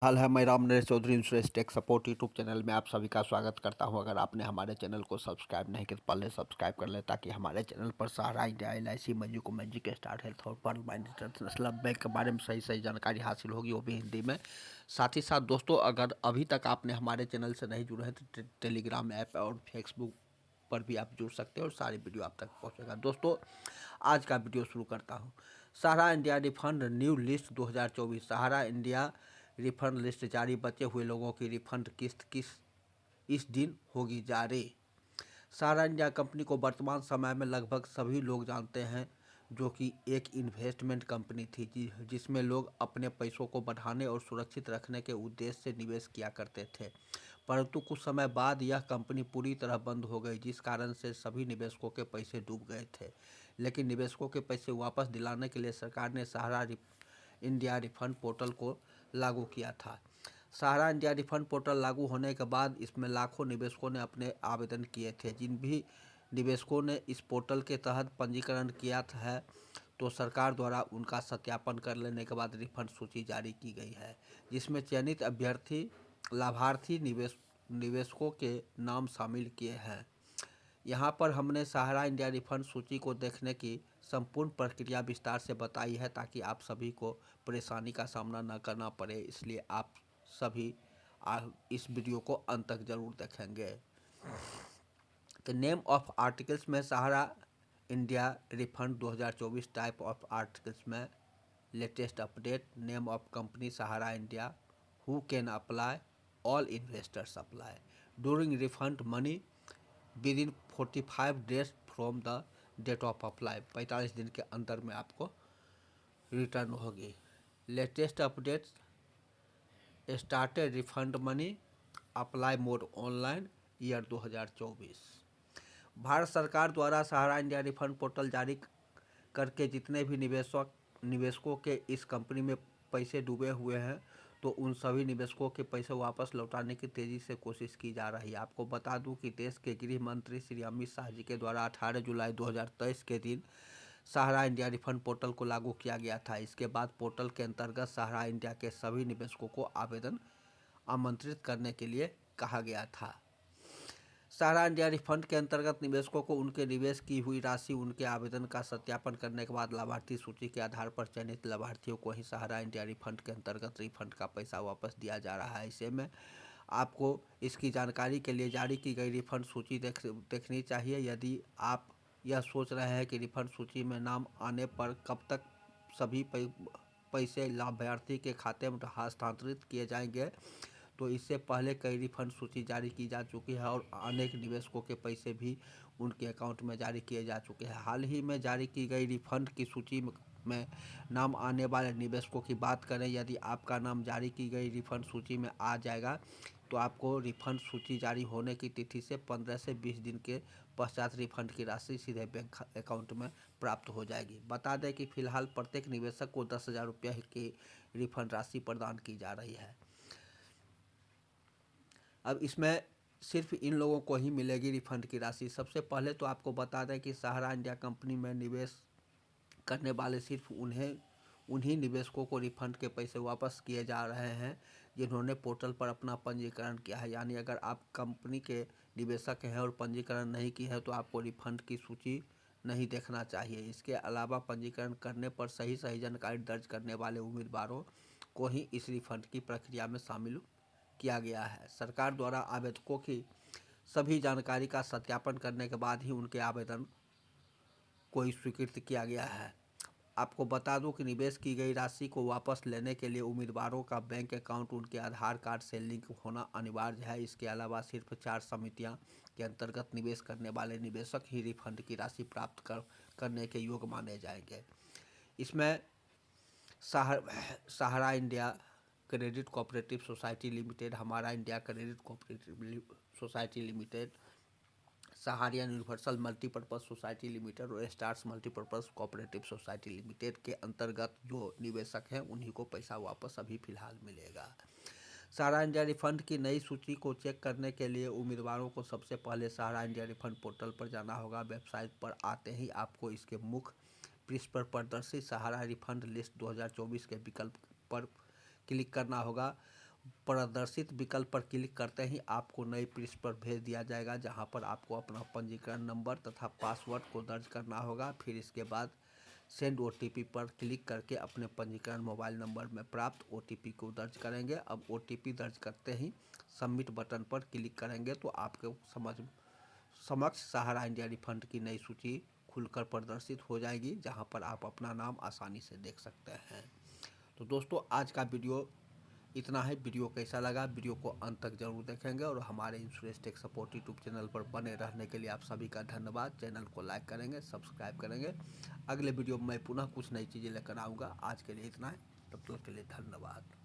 हाल है मैं Ram Naresh Chaudhary insurance tech support YouTube channel में आप सभी का स्वागत करता हूं। अगर आपने हमारे चैनल को सब्सक्राइब नहीं किया तो पहले सब्सक्राइब कर लें ताकि हमारे चैनल पर सहारा India LIC magico magic star health और पर्ल माइंड इंटरनेशनल बैंक के बारे में सही सही जानकारी हासिल होगी, वो भी हिंदी में। साथ ही साथ दोस्तों, अगर अभी तक आपने हमारे चैनल से नहीं जुड़े हैं तो टेलीग्राम ऐप और फेसबुक पर भी आप जुड़ सकते हैं और सारी वीडियो आप तक पहुंचेगा। दोस्तों, आज का वीडियो शुरू करता हूं। सहारा इंडिया रिफंड न्यू लिस्ट 2024। सहारा इंडिया रिफंड लिस्ट जारी, बचे हुए लोगों की रिफंड किस्त इस दिन होगी जारी। सहारा इंडिया कंपनी को वर्तमान समय में लगभग सभी लोग जानते हैं, जो कि एक इन्वेस्टमेंट कंपनी थी जिसमें लोग अपने पैसों को बढ़ाने और सुरक्षित रखने के उद्देश्य से निवेश किया करते थे। परंतु कुछ समय बाद यह कंपनी पूरी तरह बंद हो गई, जिस कारण से सभी निवेशकों के पैसे डूब गए थे। लेकिन निवेशकों के पैसे वापस दिलाने के लिए सरकार ने सहारा इंडिया रिफंड पोर्टल को लागू किया था। सहारा इंडिया रिफंड पोर्टल लागू होने के बाद इसमें लाखों निवेशकों ने अपने आवेदन किए थे। जिन भी निवेशकों ने इस पोर्टल के तहत पंजीकरण किया है, तो सरकार द्वारा उनका सत्यापन कर लेने के बाद रिफंड सूची जारी की गई है, जिसमें चयनित अभ्यर्थी लाभार्थी निवेशकों के नाम शामिल किए हैं। यहाँ पर हमने सहारा इंडिया रिफंड सूची को देखने की संपूर्ण प्रक्रिया विस्तार से बताई है, ताकि आप सभी को परेशानी का सामना न करना पड़े। इसलिए आप सभी इस वीडियो को अंत तक जरूर देखेंगे। तो नेम ऑफ आर्टिकल्स में Sahara India refund 2024 type of articles में latest update. Name of company Sahara India, who can apply, all investors apply during refund money within 45 days from the date of apply. 45 दिन के अंदर में आपको return होगी। Latest update started refund money apply mode online year 2024। Bharat सरकार द्वारा सहारा India refund portal जारी करके जितने भी निवेशकों के इस कंपनी में पैसे डूबे हुए हैं, तो उन सभी निवेशकों के पैसे वापस लौटाने की तेज़ी से कोशिश की जा रही है। आपको बता दूं कि देश के गृह मंत्री श्री अमित शाह जी के द्वारा 18 जुलाई 2023 के दिन सहारा इंडिया रिफंड पोर्टल को लागू किया गया था। इसके बाद पोर्टल के अंतर्गत सहारा इंडिया के सभी निवेशकों को आवेदन आमंत्रित करने के लिए कहा गया था। सहारा इंडिया रिफंड के अंतर्गत निवेशकों को उनके निवेश की हुई राशि, उनके आवेदन का सत्यापन करने के बाद लाभार्थी सूची के आधार पर चयनित लाभार्थियों को ही सहारा इंडिया रिफंड के अंतर्गत रिफंड का पैसा वापस दिया जा रहा है। इसे में आपको इसकी जानकारी के लिए जारी की गई रिफंड सूची देखनी चाहिए। यदि आप यह सोच रहे हैं कि रिफंड सूची में नाम आने पर कब तक सभी पैसे लाभार्थी के खाते में हस्तांतरित किए जाएंगे, तो इससे पहले कई रिफंड सूची जारी की जा चुकी है और अनेक निवेशकों के पैसे भी उनके अकाउंट में जारी किए जा चुके हैं। हाल ही में जारी की गई रिफंड की सूची में नाम आने वाले निवेशकों की बात करें, यदि आपका नाम जारी की गई रिफंड सूची में आ जाएगा, तो आपको रिफंड सूची जारी होने की तिथि से 15 से 20 दिन के पश्चात रिफंड की राशि सीधे बैंक अकाउंट में प्राप्त हो जाएगी। बता दें कि फिलहाल प्रत्येक निवेशक को 10,000 रुपये की रिफंड राशि प्रदान की जा रही है। अब इसमें सिर्फ इन लोगों को ही मिलेगी रिफंड की राशि। सबसे पहले तो आपको बता दें कि सहारा इंडिया कंपनी में निवेश करने वाले सिर्फ उन्हीं निवेशकों को रिफंड के पैसे वापस किए जा रहे हैं जिन्होंने पोर्टल पर अपना पंजीकरण किया है। यानी अगर आप कंपनी के निवेशक हैं और पंजीकरण नहीं किए हैं, तो आपको रिफंड की सूची नहीं देखना चाहिए। इसके अलावा पंजीकरण करने पर सही सही जानकारी दर्ज करने वाले उम्मीदवारों को ही इस रिफंड की प्रक्रिया में शामिल किया गया है। सरकार द्वारा आवेदकों की सभी जानकारी का सत्यापन करने के बाद ही उनके आवेदन को स्वीकृत किया गया है। आपको बता दूं कि निवेश की गई राशि को वापस लेने के लिए उम्मीदवारों का बैंक अकाउंट उनके आधार कार्ड से लिंक होना अनिवार्य है। इसके अलावा सिर्फ 4 समितियां के अंतर्गत निवेश करने वाले निवेशक ही रिफंड की राशि प्राप्त करने के योग्य माने जाएंगे। इसमें Sahara India credit cooperative society limited, Hamara India credit cooperative society limited, Sahariya universal multipurpose society limited और stars multipurpose cooperative society limited के अंतर्गत जो निवेशक हैं उन्हीं को पैसा वापस अभी फ़िलहाल मिलेगा। सहारा इंडिया रिफंड की नई सूची को चेक करने के लिए उम्मीदवारों को सबसे पहले सहारा इंडिया रिफंड पोर्टल पर जाना होगा। वेबसाइट पर आते ही आपको इसके मुख्य पृष्ठ पर प्रदर्शित सहारा रिफंड लिस्ट 2024 के विकल्प पर क्लिक करना होगा। प्रदर्शित विकल्प पर क्लिक करते ही आपको नई पृष्ठ पर भेज दिया जाएगा, जहां पर आपको अपना पंजीकरण नंबर तथा पासवर्ड को दर्ज करना होगा। फिर इसके बाद सेंड ओटीपी पर क्लिक करके अपने पंजीकरण मोबाइल नंबर में प्राप्त ओटीपी को दर्ज करेंगे। अब ओटीपी दर्ज करते ही सबमिट बटन पर क्लिक करेंगे तो आपके समक्ष सहारा इंडिया रिफंड की नई सूची खुलकर प्रदर्शित हो जाएगी, जहां पर आप अपना नाम आसानी से देख सकते हैं। तो दोस्तों, आज का वीडियो इतना है। वीडियो कैसा लगा, वीडियो को अंत तक जरूर देखेंगे और हमारे insurance tech support YouTube channel पर बने रहने के लिए आप सभी का धन्यवाद। चैनल को लाइक करेंगे, सब्सक्राइब करेंगे। अगले वीडियो में मैं पुनः कुछ नई चीज़ें लेकर आऊँगा। आज के लिए इतना है, तब तक के लिए धन्यवाद।